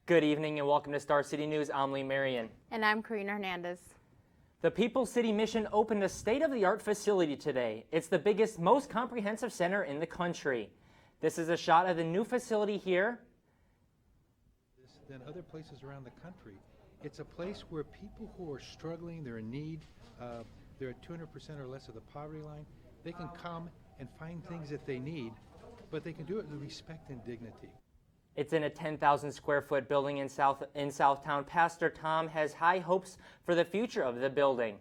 Good evening and welcome to Star City News. I'm Lee Marion. And I'm Karina Hernandez. The People's City Mission opened a state-of-the-art facility today. It's the biggest, most comprehensive center in the country. This is a shot of the new facility here. Than other places around the country. It's a place where people who are struggling, they're in need, they're at 200% or less of the poverty line, they can come and find things that they need, but they can do it with respect and dignity. It's in a 10,000 square foot building in Southtown. Pastor Tom has high hopes for the future of the building.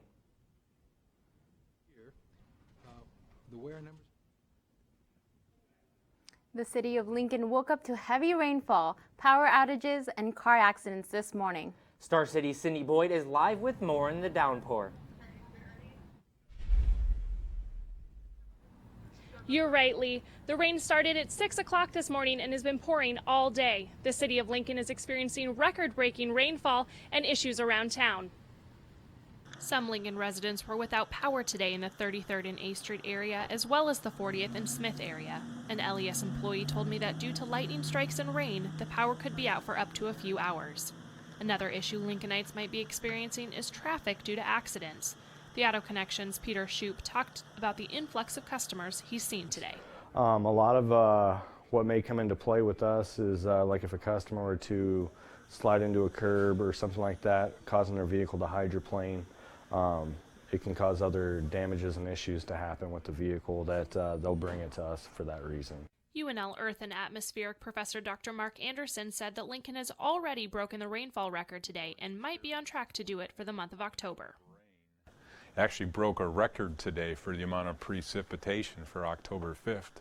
Here, the wear numbers. The city of Lincoln woke up to heavy rainfall, power outages, and car accidents this morning. Star City's Cindy Boyd is live with more in the downpour. You're right, Lee. The rain started at 6 o'clock this morning and has been pouring all day. The city of Lincoln is experiencing record-breaking rainfall and issues around town. Some Lincoln residents were without power today in the 33rd and A Street area, as well as the 40th and Smith area. An LES employee told me that due to lightning strikes and rain, the power could be out for up to a few hours. Another issue Lincolnites might be experiencing is traffic due to accidents. The Auto Connection's Peter Shoup talked about the influx of customers he's seen today. A lot of what may come into play with us is like if a customer were to slide into a curb or something like that, causing their vehicle to hydroplane. It can cause other damages and issues to happen with the vehicle that they'll bring it to us for that reason. UNL Earth and Atmospheric Professor Dr. Mark Anderson said that Lincoln has already broken the rainfall record today and might be on track to do it for the month of October. Actually broke a record today for the amount of precipitation for October 5th,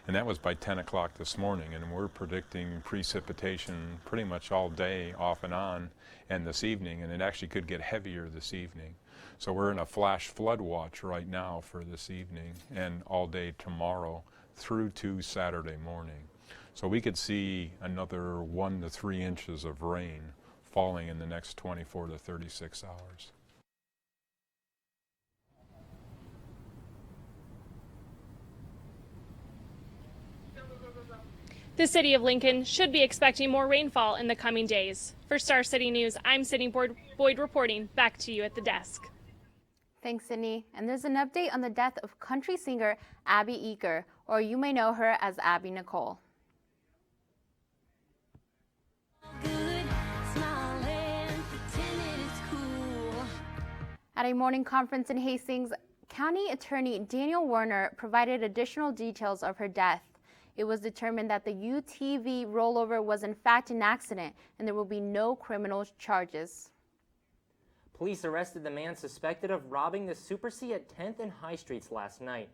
and that was by 10 o'clock this morning, and we're predicting precipitation pretty much all day off and on and this evening, and it actually could get heavier this evening. So we're in a flash flood watch right now for this evening and all day tomorrow through to Saturday morning. So we could see another 1 to 3 inches of rain falling in the next 24 to 36 hours. The city of Lincoln should be expecting more rainfall in the coming days. For Star City News, I'm Cindy Boyd reporting. Back to you at the desk. Thanks, Sydney. And there's an update on the death of country singer Abby Eaker, or you may know her as Abby Nicole. At a morning conference in Hastings, County Attorney Daniel Werner provided additional details of her death. It was determined that the UTV rollover was in fact an accident and there will be no criminal charges. Police arrested the man suspected of robbing the Super C at 10th and High Streets last night.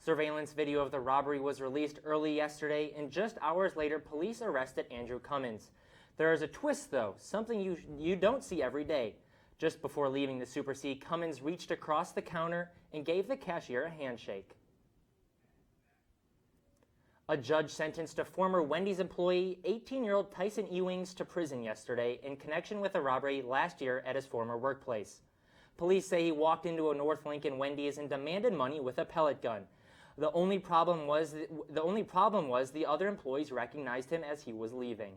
Surveillance video of the robbery was released early yesterday, and just hours later, police arrested Andrew Cummins. There is a twist, though, something you don't see every day. Just before leaving the Super C, Cummins reached across the counter and gave the cashier a handshake. A judge sentenced a former Wendy's employee, 18-year-old Tyson Ewings, to prison yesterday in connection with a robbery last year at his former workplace. Police say he walked into a North Lincoln Wendy's and demanded money with a pellet gun. The only problem was the other employees recognized him as he was leaving.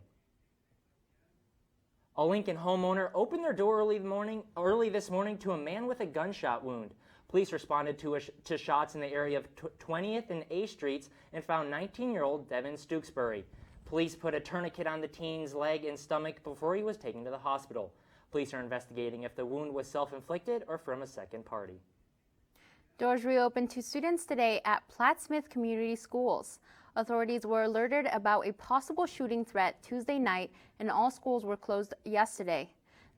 A Lincoln homeowner opened their door early this morning to a man with a gunshot wound. Police responded to shots in the area of 20th and A Streets and found 19-year-old Devin Stooksbury. Police put a tourniquet on the teen's leg and stomach before he was taken to the hospital. Police are investigating if the wound was self-inflicted or from a second party. Doors reopened to students today at Platt Smith Community Schools. Authorities were alerted about a possible shooting threat Tuesday night, and all schools were closed yesterday.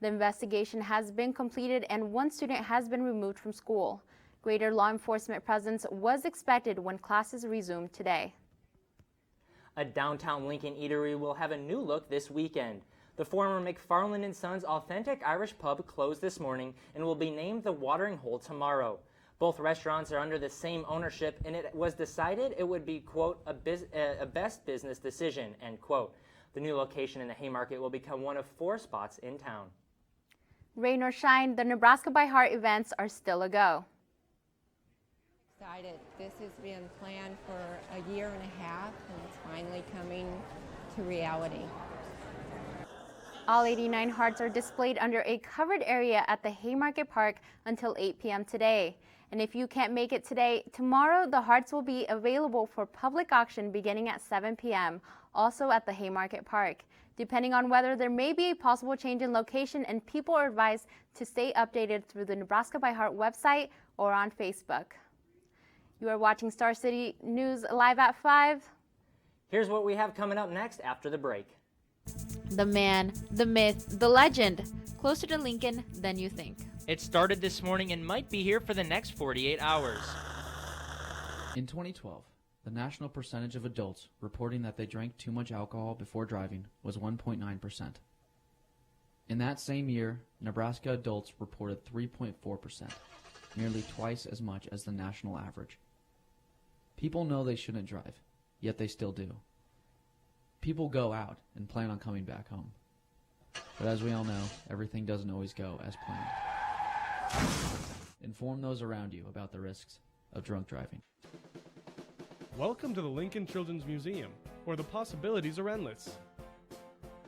The investigation has been completed and one student has been removed from school. Greater law enforcement presence was expected when classes resumed today. A downtown Lincoln eatery will have a new look this weekend. The former McFarland & Sons Authentic Irish Pub closed this morning and will be named the Watering Hole tomorrow. Both restaurants are under the same ownership, and it was decided it would be, quote, a best business decision, end quote. The new location in the Haymarket will become one of 4 spots in town. Rain or shine, the Nebraska by Heart events are still a go. Excited. This has been planned for a year and a half, and it's finally coming to reality. All 89 hearts are displayed under a covered area at the Haymarket Park until 8 p.m. today. And if you can't make it today, tomorrow the hearts will be available for public auction beginning at 7 p.m., also at the Haymarket Park. Depending on weather, there may be a possible change in location, and people are advised to stay updated through the Nebraska by Heart website or on Facebook. You are watching Star City News live at 5. Here's what we have coming up next after the break. The man, the myth, the legend, closer to Lincoln than you think. It started this morning and might be here for the next 48 hours. In 2012, the national percentage of adults reporting that they drank too much alcohol before driving was 1.9%. In that same year, Nebraska adults reported 3.4%, nearly twice as much as the national average. People know they shouldn't drive, yet they still do. People go out and plan on coming back home. But as we all know, everything doesn't always go as planned. Inform those around you about the risks of drunk driving. Welcome to the Lincoln Children's Museum, where the possibilities are endless.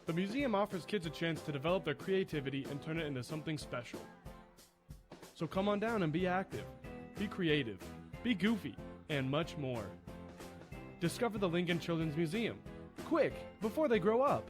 The museum offers kids a chance to develop their creativity and turn it into something special. So come on down and be active, be creative, be goofy, and much more. Discover the Lincoln Children's Museum. Quick, before they grow up.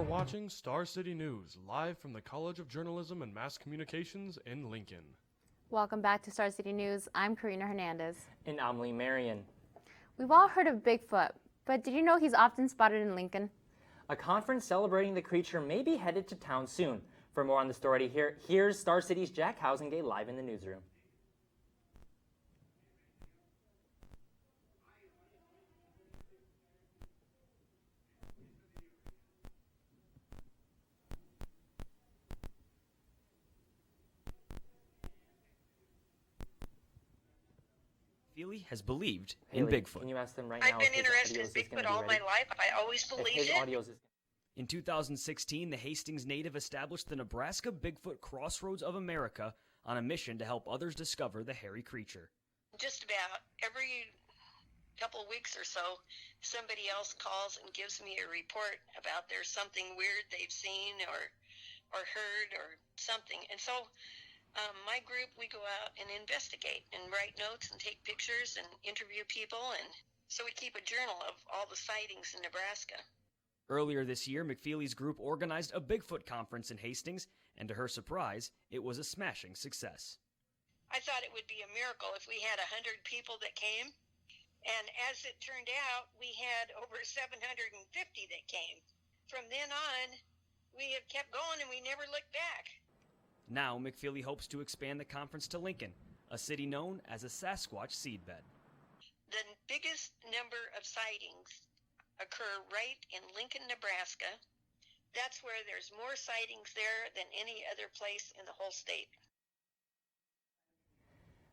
Watching Star City News, live from the College of Journalism and Mass Communications in Lincoln. Welcome back to Star City News. I'm Karina Hernandez. And I'm Lee Marion. We've all heard of Bigfoot, but did you know he's often spotted in Lincoln? A conference celebrating the creature may be headed to town soon. For more on the story, here's Star City's Jack Housengate live in the newsroom. Feely has believed in Haley, Bigfoot. Can you ask them right now? I've been interested in Bigfoot all my life. I always believed it. In 2016, the Hastings native established the Nebraska Bigfoot Crossroads of America on a mission to help others discover the hairy creature. Just about every couple of weeks or so, somebody else calls and gives me a report about there's something weird they've seen or heard or something. And so my group, we go out and investigate and write notes and take pictures and interview people. And so we keep a journal of all the sightings in Nebraska. Earlier this year, McFeely's group organized a Bigfoot conference in Hastings, and to her surprise, it was a smashing success. I thought it would be a miracle if we had 100 people that came. And as it turned out, we had over 750 that came. From then on, we have kept going and we never looked back. Now, McFeely hopes to expand the conference to Lincoln, a city known as a Sasquatch seedbed. The biggest number of sightings occur right in Lincoln, Nebraska. That's where there's more sightings there than any other place in the whole state.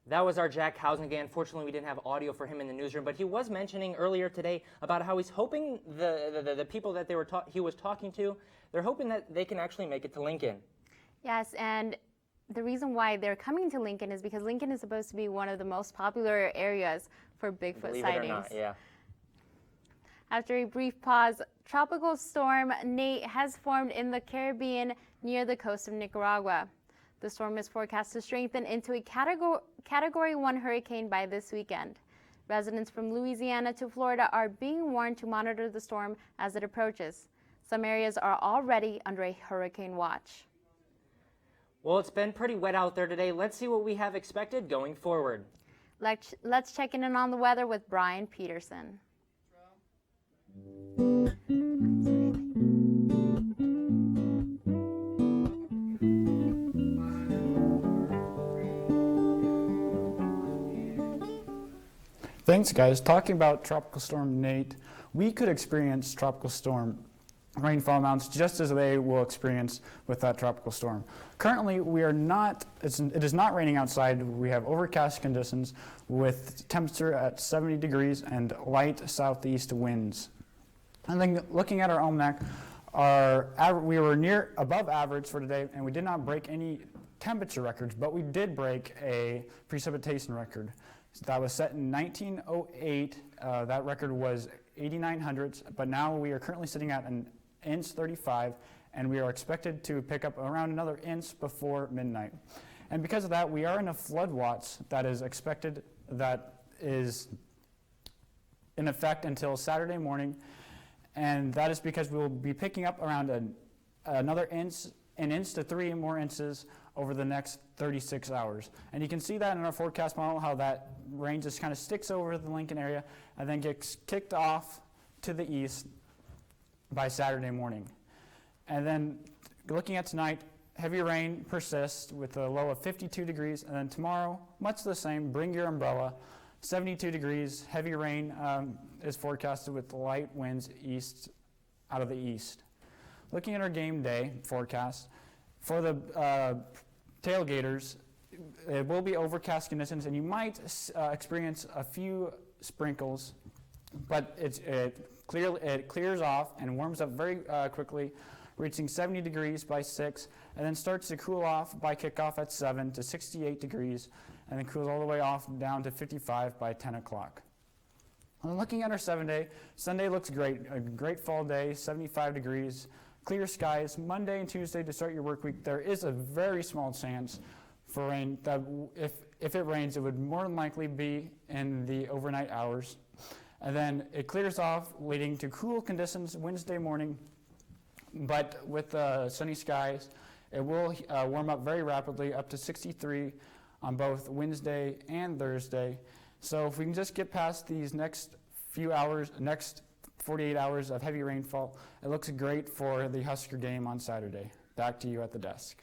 That was our Jack Housengate. Unfortunately, we didn't have audio for him in the newsroom, but he was mentioning earlier today about how he's hoping the people that he was talking to, they're hoping that they can actually make it to Lincoln. Yes, and the reason why they're coming to Lincoln is because Lincoln is supposed to be one of the most popular areas for Bigfoot sightings. Believe it or not, yeah. After a brief pause, Tropical Storm Nate has formed in the Caribbean near the coast of Nicaragua. The storm is forecast to strengthen into a Category 1 hurricane by this weekend. Residents from Louisiana to Florida are being warned to monitor the storm as it approaches. Some areas are already under a hurricane watch. Well, it's been pretty wet out there today. Let's see what we have expected going forward. Let's check in on the weather with Brian Peterson. Thanks, guys. Talking about Tropical Storm Nate, we could experience tropical storm rainfall amounts just as they will experience with that tropical storm. Currently, it is not raining outside. We have overcast conditions with temperature at 70 degrees and light southeast winds. And then looking at our almanac, we were above average for today, and we did not break any temperature records, but we did break a precipitation record. So that was set in 1908. That record was 89 hundredths, but now we are currently sitting at an inch 35, and we are expected to pick up around another inch before midnight. And because of that, we are in a flood watch that is expected, that is in effect until Saturday morning, and that is because we will be picking up around another inch, an inch to 3 more inches over the next 36 hours. And you can see that in our forecast model, how that range just kind of sticks over the Lincoln area and then gets kicked off to the east by Saturday morning. And then looking at tonight, heavy rain persists with a low of 52 degrees, and then tomorrow, much the same, bring your umbrella, 72 degrees, heavy rain is forecasted with light winds out of the east. Looking at our game day forecast, for the tailgaters, it will be overcast conditions, and you might experience a few sprinkles, but it clears off and warms up very quickly, reaching 70 degrees by 6, and then starts to cool off by kickoff at 7 to 68 degrees, and then cools all the way off down to 55 by 10 o'clock. And looking at our 7-day, Sunday looks great, a great fall day, 75 degrees, clear skies. Monday and Tuesday to start your work week, there is a very small chance for rain. That if it rains, it would more than likely be in the overnight hours. And then it clears off, leading to cool conditions Wednesday morning. But with sunny skies, it will warm up very rapidly, up to 63 on both Wednesday and Thursday. So if we can just get past these next few hours, next 48 hours of heavy rainfall, it looks great for the Husker game on Saturday. Back to you at the desk.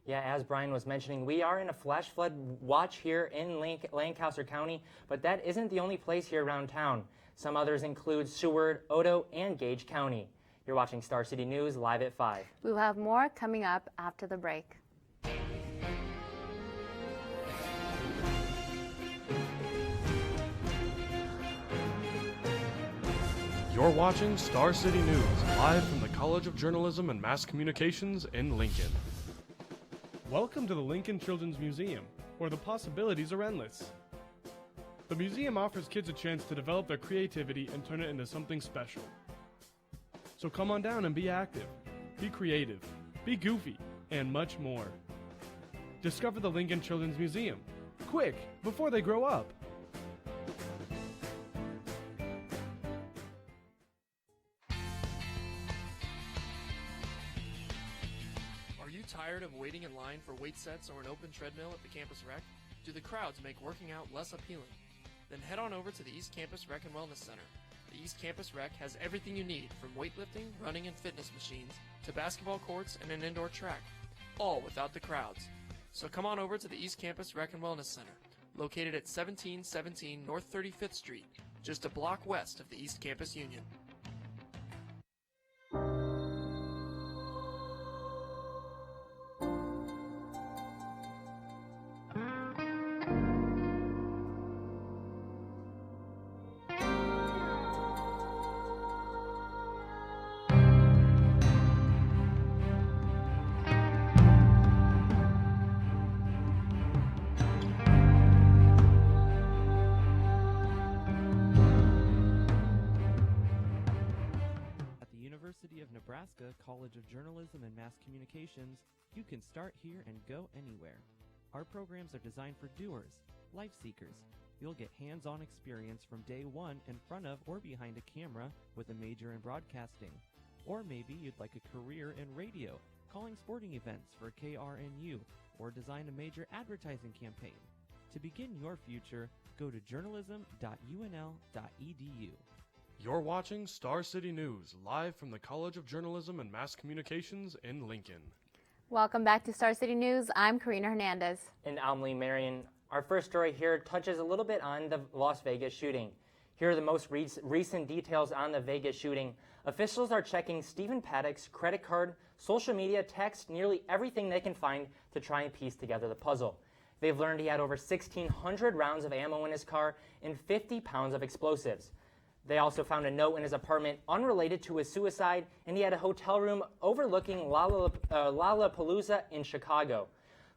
Yeah, as Brian was mentioning, we are in a flash flood watch here in Lancaster County, but that isn't the only place here around town. Some others include Seward, Otoe, and Gage County. You're watching Star City News live at 5. We will have more coming up after the break. You're watching Star City News, live from the College of Journalism and Mass Communications in Lincoln. Welcome to the Lincoln Children's Museum, where the possibilities are endless. The museum offers kids a chance to develop their creativity and turn it into something special. So come on down and be active, be creative, be goofy, and much more. Discover the Lincoln Children's Museum, quick, before they grow up. Tired of waiting in line for weight sets or an open treadmill at the campus rec? Do the crowds make working out less appealing? Then head on over to the East Campus Rec and Wellness Center. The East Campus Rec has everything you need, from weightlifting, running, and fitness machines to basketball courts and an indoor track, all without the crowds. So come on over to the East Campus Rec and Wellness Center, located at 1717 North 35th Street, just a block west of the East Campus Union. Of Nebraska College of Journalism and Mass Communications, you can start here and go anywhere. Our programs are designed for doers, life seekers, you'll get hands-on experience from day one in front of or behind a camera with a major in broadcasting. Or maybe you'd like a career in radio, calling sporting events for KRNU, or design a major advertising campaign. To begin your future, go to journalism.unl.edu. You're watching StarCity News, live from the College of Journalism and Mass Communications in Lincoln. Welcome back to Star City News. I'm Karina Hernandez. And I'm Lee Marion. Our first story here touches a little bit on the Las Vegas shooting. Here are the most recent details on the Vegas shooting. Officials are checking Stephen Paddock's credit card, social media, text, nearly everything they can find to try and piece together the puzzle. They've learned he had over 1,600 rounds of ammo in his car and 50 pounds of explosives. They also found a note in his apartment unrelated to his suicide, and he had a hotel room overlooking Lollapalooza in Chicago.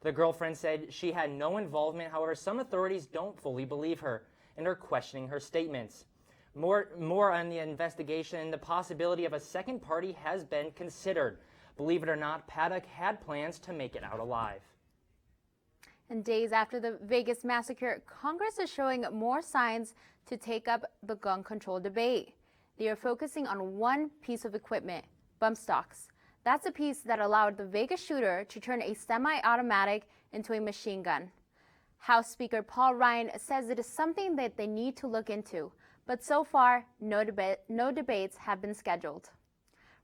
The girlfriend said she had no involvement. However, some authorities don't fully believe her and are questioning her statements. More on the investigation. The possibility of a second party has been considered. Believe it or not, Paddock had plans to make it out alive. And days after the Vegas massacre, Congress is showing more signs to take up the gun control debate. They are focusing on one piece of equipment, bump stocks. That's a piece that allowed the Vegas shooter to turn a semi-automatic into a machine gun. House Speaker Paul Ryan says it is something that they need to look into, but so far, no debates have been scheduled.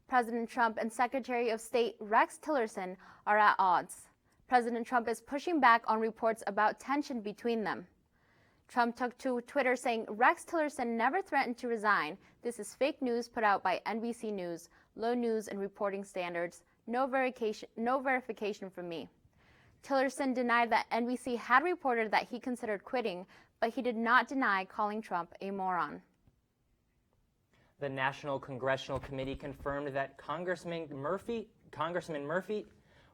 President Trump and Secretary of State Rex Tillerson are at odds. President Trump is pushing back on reports about tension between them. Trump took to Twitter saying Rex Tillerson never threatened to resign. This is fake news put out by NBC News, low news and reporting standards, no verification from me. Tillerson denied that NBC had reported that he considered quitting, but he did not deny calling Trump a moron. The National Congressional Committee confirmed that Congressman Murphy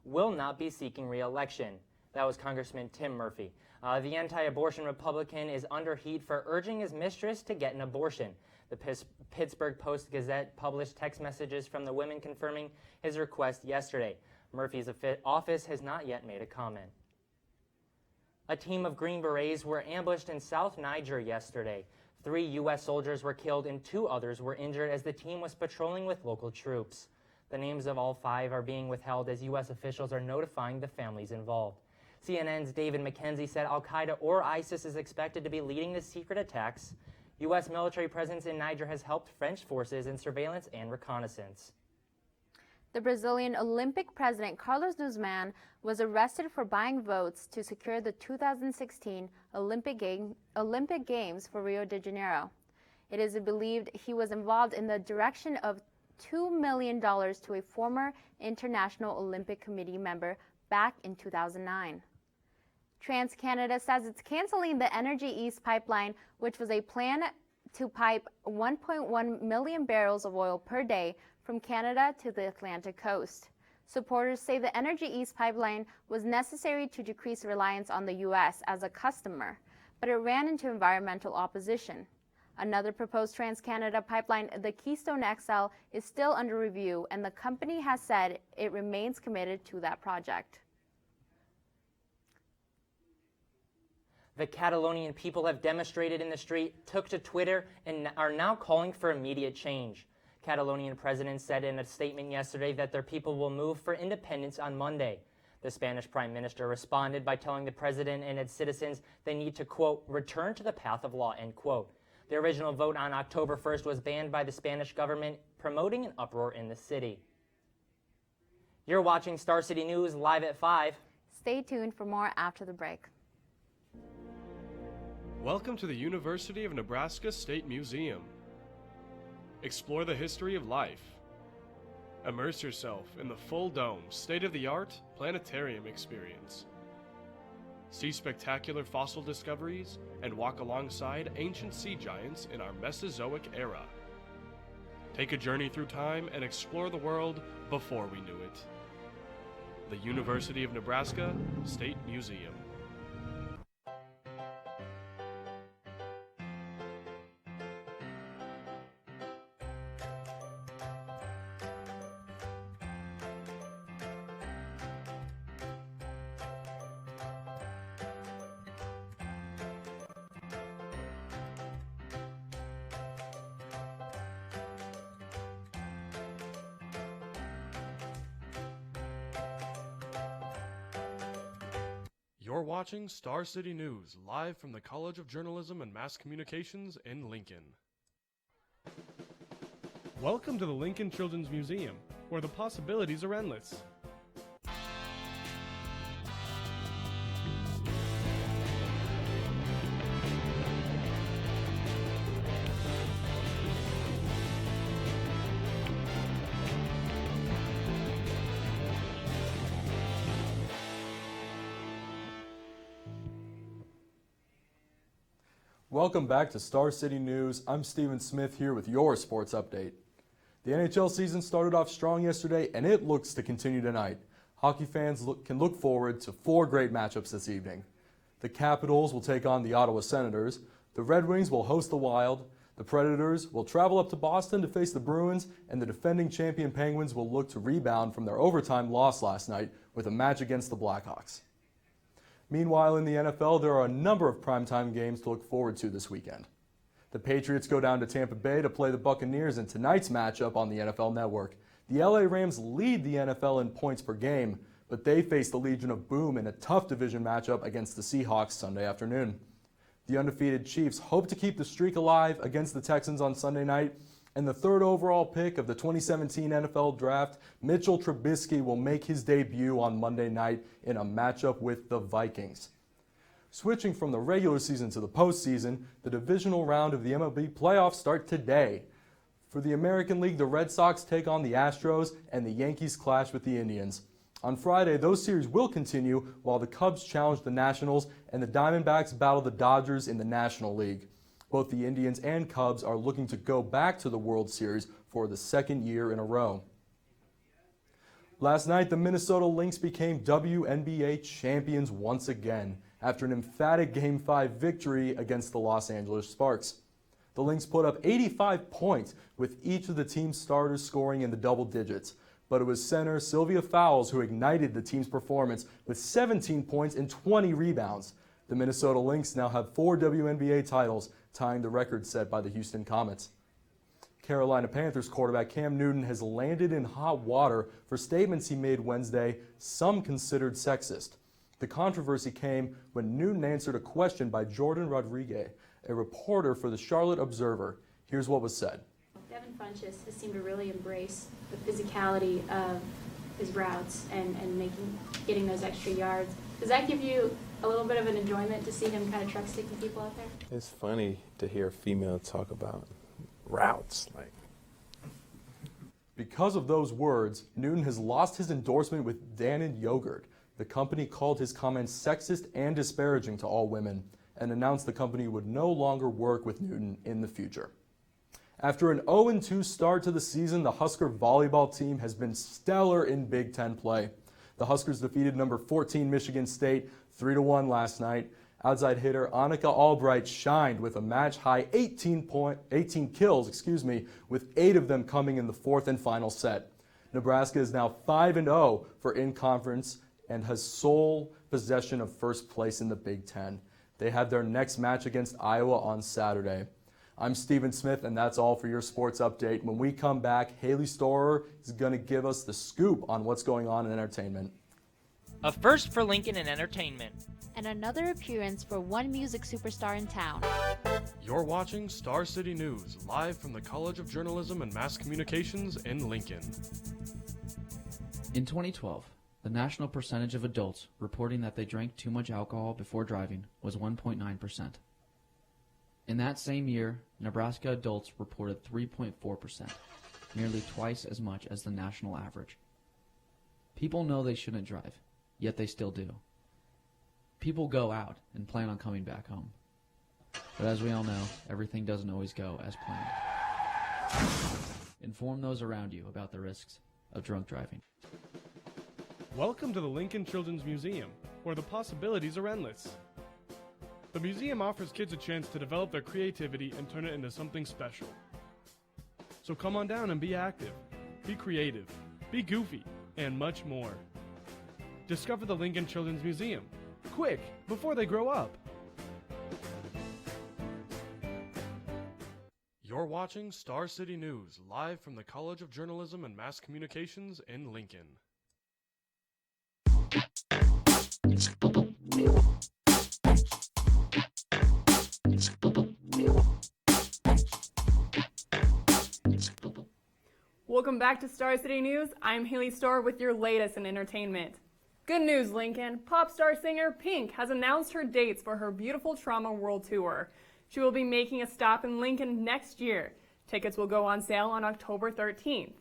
will not be seeking re-election. That was Congressman Tim Murphy. The anti-abortion Republican is under heat for urging his mistress to get an abortion. The Pittsburgh Post-Gazette published text messages from the women confirming his request yesterday. Murphy's office has not yet made a comment. A team of Green Berets were ambushed in South Niger yesterday. 3 U.S. soldiers were killed and 2 others were injured as the team was patrolling with local troops. The names of all 5 are being withheld as U.S. officials are notifying the families involved. CNN's David McKenzie said Al-Qaeda or ISIS is expected to be leading the secret attacks. U.S. military presence in Niger has helped French forces in surveillance and reconnaissance. The Brazilian Olympic president Carlos Guzman was arrested for buying votes to secure the 2016 Olympic Games for Rio de Janeiro. It is believed he was involved in the direction of $2 million to a former International Olympic Committee member back in 2009. TransCanada says it's canceling the Energy East pipeline, which was a plan to pipe 1.1 million barrels of oil per day from Canada to the Atlantic coast. Supporters say the Energy East pipeline was necessary to decrease reliance on the U.S. as a customer, but it ran into environmental opposition. Another proposed TransCanada pipeline, the Keystone XL, is still under review, and the company has said it remains committed to that project. The Catalonian people have demonstrated in the street, took to Twitter, and are now calling for immediate change. Catalonian president said in a statement yesterday that their people will move for independence on Monday. The Spanish prime minister responded by telling the president and its citizens they need to, quote, return to the path of law, end quote. The original vote on October 1st was banned by the Spanish government, promoting an uproar in the city. You're watching Star City News live at 5. Stay tuned for more after the break. Welcome to the University of Nebraska State Museum. Explore the history of life. Immerse yourself in the full dome, state-of-the-art planetarium experience. See spectacular fossil discoveries and walk alongside ancient sea giants in our Mesozoic era. Take a journey through time and explore the world before we knew it. The University of Nebraska State Museum. You're watching StarCity News, live from the College of Journalism and Mass Communications in Lincoln. Welcome to the Lincoln Children's Museum, where the possibilities are endless. Welcome back to Star City News. I'm Stephen Smith here with your sports update. The NHL season started off strong yesterday, and it looks to continue tonight. Hockey fans can look forward to 4 great matchups this evening. The Capitals will take on the Ottawa Senators. The Red Wings will host the Wild. The Predators will travel up to Boston to face the Bruins, and the defending champion Penguins will look to rebound from their overtime loss last night with a match against the Blackhawks. Meanwhile, in the NFL, there are a number of primetime games to look forward to this weekend. The Patriots go down to Tampa Bay to play the Buccaneers in tonight's matchup on the NFL Network. The LA Rams lead the NFL in points per game, but they face the Legion of Boom in a tough division matchup against the Seahawks Sunday afternoon. The undefeated Chiefs hope to keep the streak alive against the Texans on Sunday night, and the 3rd overall pick of the 2017 NFL Draft, Mitchell Trubisky, will make his debut on Monday night in a matchup with the Vikings. Switching from the regular season to the postseason, the divisional round of the MLB playoffs start today. For the American League, the Red Sox take on the Astros, and the Yankees clash with the Indians. On Friday, those series will continue while the Cubs challenge the Nationals and the Diamondbacks battle the Dodgers in the National League. Both the Indians and Cubs are looking to go back to the World Series for the 2nd year in a row. Last night, the Minnesota Lynx became WNBA champions once again after an emphatic Game 5 victory against the Los Angeles Sparks. The Lynx put up 85 points, with each of the team's starters scoring in the double digits. But it was center Sylvia Fowles who ignited the team's performance with 17 points and 20 rebounds. The Minnesota Lynx now have 4 WNBA titles, tying the record set by the Houston Comets. Carolina Panthers quarterback Cam Newton has landed in hot water for statements he made Wednesday, some considered sexist. The controversy came when Newton answered a question by Jordan Rodriguez, a reporter for the Charlotte Observer. Here's what was said. Devin Funchess has seemed to really embrace the physicality of his routes and getting those extra yards. Does that give you a little bit of an enjoyment to see him kind of truck sticking people out there? It's funny to hear a female talk about routes. Because of those words, Newton has lost his endorsement with Dannon Yogurt. The company called his comments sexist and disparaging to all women and announced the company would no longer work with Newton in the future. After an 0-2 start to the season, the Husker volleyball team has been stellar in Big Ten play. The Huskers defeated number 14 Michigan State 3-1 last night. Outside hitter Annika Albright shined with a match-high 18 kills, with 8 of them coming in the 4th and final set. Nebraska is now 5-0 for in-conference and has sole possession of first place in the Big Ten. They have their next match against Iowa on Saturday. I'm Stephen Smith, and that's all for your sports update. When we come back, Haley Storer is going to give us the scoop on what's going on in entertainment. A first for Lincoln in entertainment. And another appearance for one music superstar in town. You're watching StarCity News, live from the College of Journalism and Mass Communications in Lincoln. In 2012, the national percentage of adults reporting that they drank too much alcohol before driving was 1.9%. In that same year, Nebraska adults reported 3.4%, nearly twice as much as the national average. People know they shouldn't drive, yet they still do. People go out and plan on coming back home. But as we all know, everything doesn't always go as planned. Inform those around you about the risks of drunk driving. Welcome to the Lincoln Children's Museum, where the possibilities are endless. The museum offers kids a chance to develop their creativity and turn it into something special. So come on down and be active, be creative, be goofy, and much more. Discover the Lincoln Children's Museum. Quick, before they grow up. You're watching StarCity News, live from the College of Journalism and Mass Communications in Lincoln. Welcome back to Star City News. I'm Haley Starr with your latest in entertainment. Good news, Lincoln. Pop star singer Pink has announced her dates for her Beautiful Trauma World Tour. She will be making a stop in Lincoln next year. Tickets will go on sale on October 13th.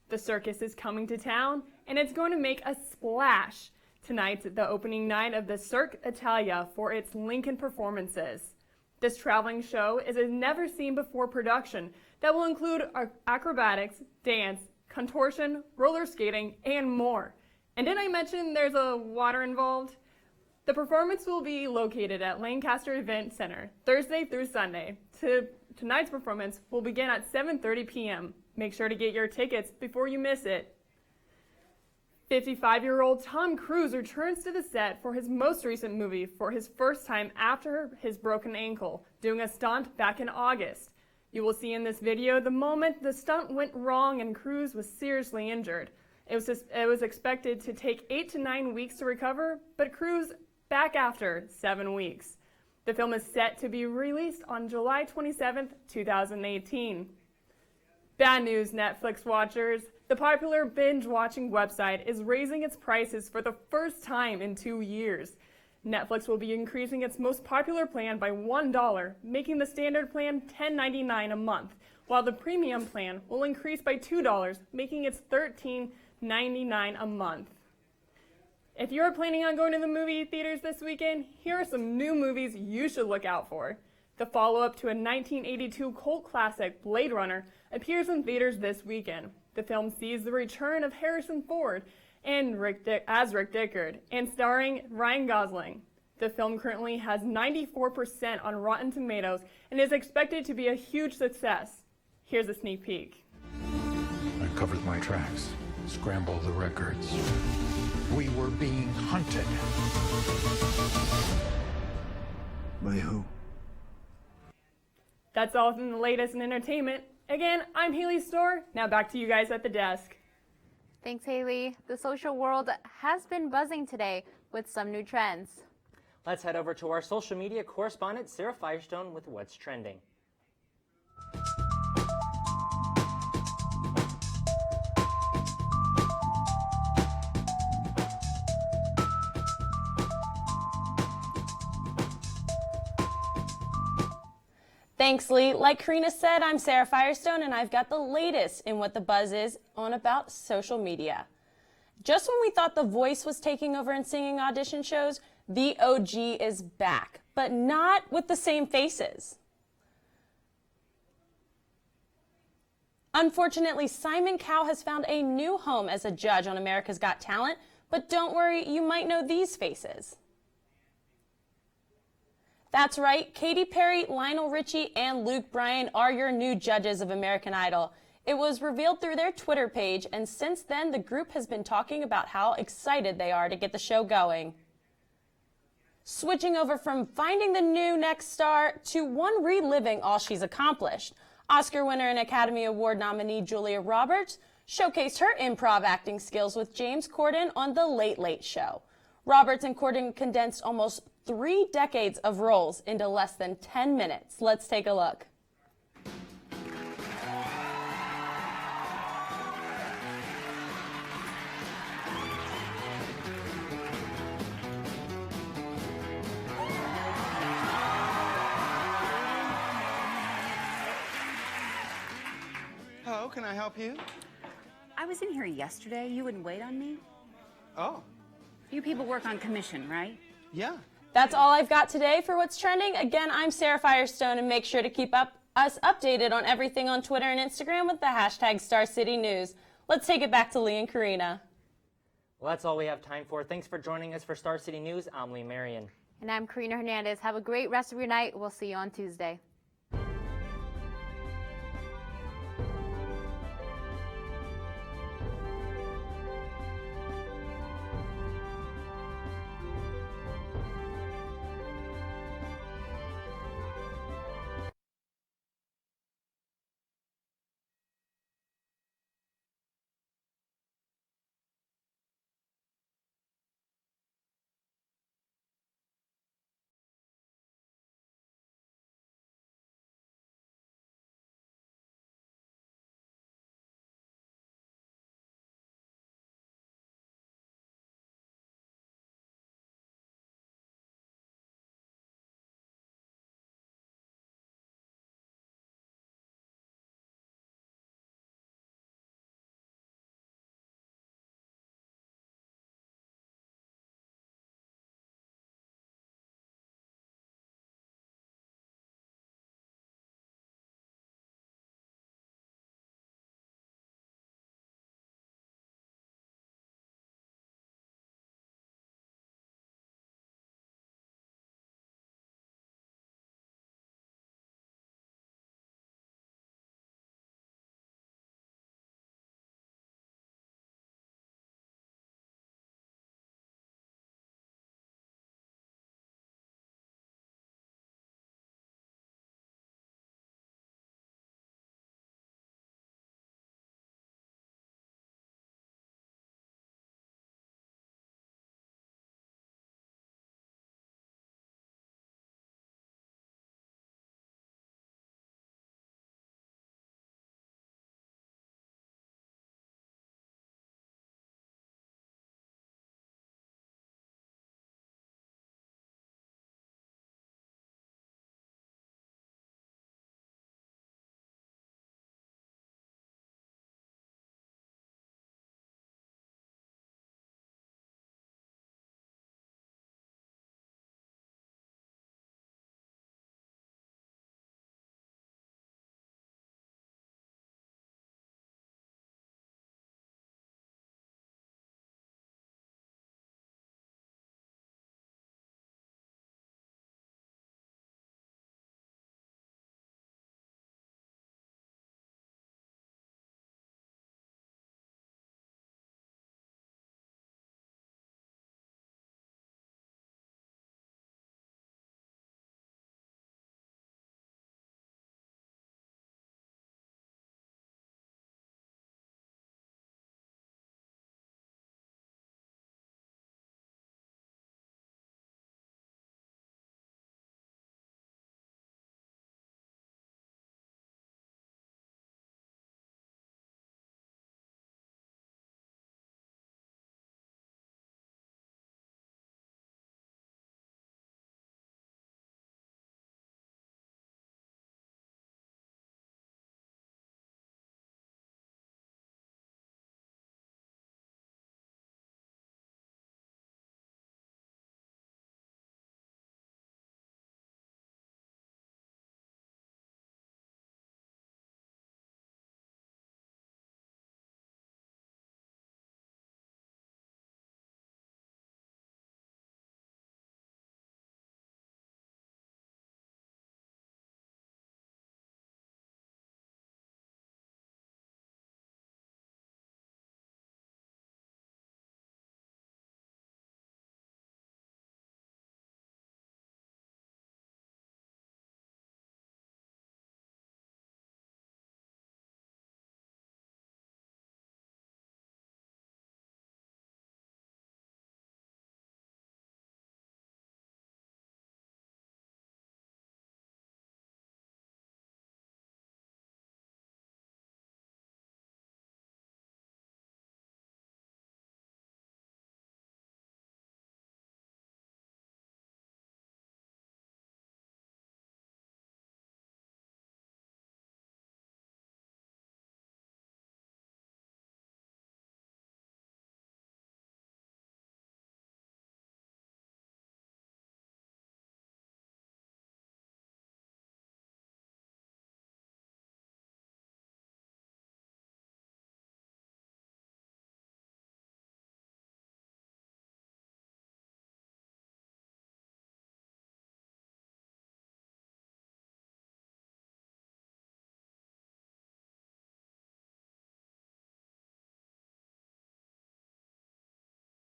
The circus is coming to town, and it's going to make a splash. Tonight's the opening night of the Cirque Italia for its Lincoln performances. This traveling show is a never-seen-before production that will include acrobatics, dance, contortion, roller skating, and more. And didn't I mention there's a water involved? The performance will be located at Lancaster Event Center, Thursday through Sunday. Tonight's performance will begin at 7:30 p.m. Make sure to get your tickets before you miss it. 55-year-old Tom Cruise returns to the set for his most recent movie for his first time after his broken ankle, doing a stunt back in August. You will see in this video the moment the stunt went wrong and Cruise was seriously injured. It was expected to take 8 to 9 weeks to recover, but Cruise back after 7 weeks. The film is set to be released on July 27, 2018. Bad news, Netflix watchers. The popular binge-watching website is raising its prices for the first time in 2 years. Netflix will be increasing its most popular plan by $1, making the standard plan $10.99 a month, while the premium plan will increase by $2, making it $13.99 a month. If you are planning on going to the movie theaters this weekend, here are some new movies you should look out for. The follow-up to a 1982 cult classic, Blade Runner, appears in theaters this weekend. The film sees the return of Harrison Ford and Rick Deckard, and starring Ryan Gosling. The film currently has 94% on Rotten Tomatoes and is expected to be a huge success. Here's a sneak peek. I covered my tracks, scrambled the records. We were being hunted. By who? That's all from the latest in entertainment. Again, I'm Haley Starr. Now back to you guys at the desk. Thanks, Haley. The social world has been buzzing today with some new trends. Let's head over to our social media correspondent, Sarah Firestone, with what's trending. Thanks, Lee. Like Karina said, I'm Sarah Firestone, and I've got the latest in what the buzz is on about social media. Just when we thought The Voice was taking over in singing audition shows, the OG is back, but not with the same faces. Unfortunately, Simon Cowell has found a new home as a judge on America's Got Talent, but don't worry, you might know these faces. That's right, Katy Perry, Lionel Richie, and Luke Bryan are your new judges of American Idol. It was revealed through their Twitter page, and since then, the group has been talking about how excited they are to get the show going. Switching over from finding the new next star to one reliving all she's accomplished, Oscar winner and Academy Award nominee Julia Roberts showcased her improv acting skills with James Corden on The Late Late Show. Roberts and Corden condensed almost 3 decades of roles into less than 10 minutes. Let's take a look. Hello, can I help you? I was in here yesterday. You wouldn't wait on me? Oh. You people work on commission, right? Yeah. That's all I've got today for What's Trending. Again, I'm Sarah Firestone, and make sure to keep us updated on everything on Twitter and Instagram with the hashtag StarCityNews. Let's take it back to Lee and Karina. Well, that's all we have time for. Thanks for joining us for Star City News. I'm Lee Marion. And I'm Karina Hernandez. Have a great rest of your night. We'll see you on Tuesday.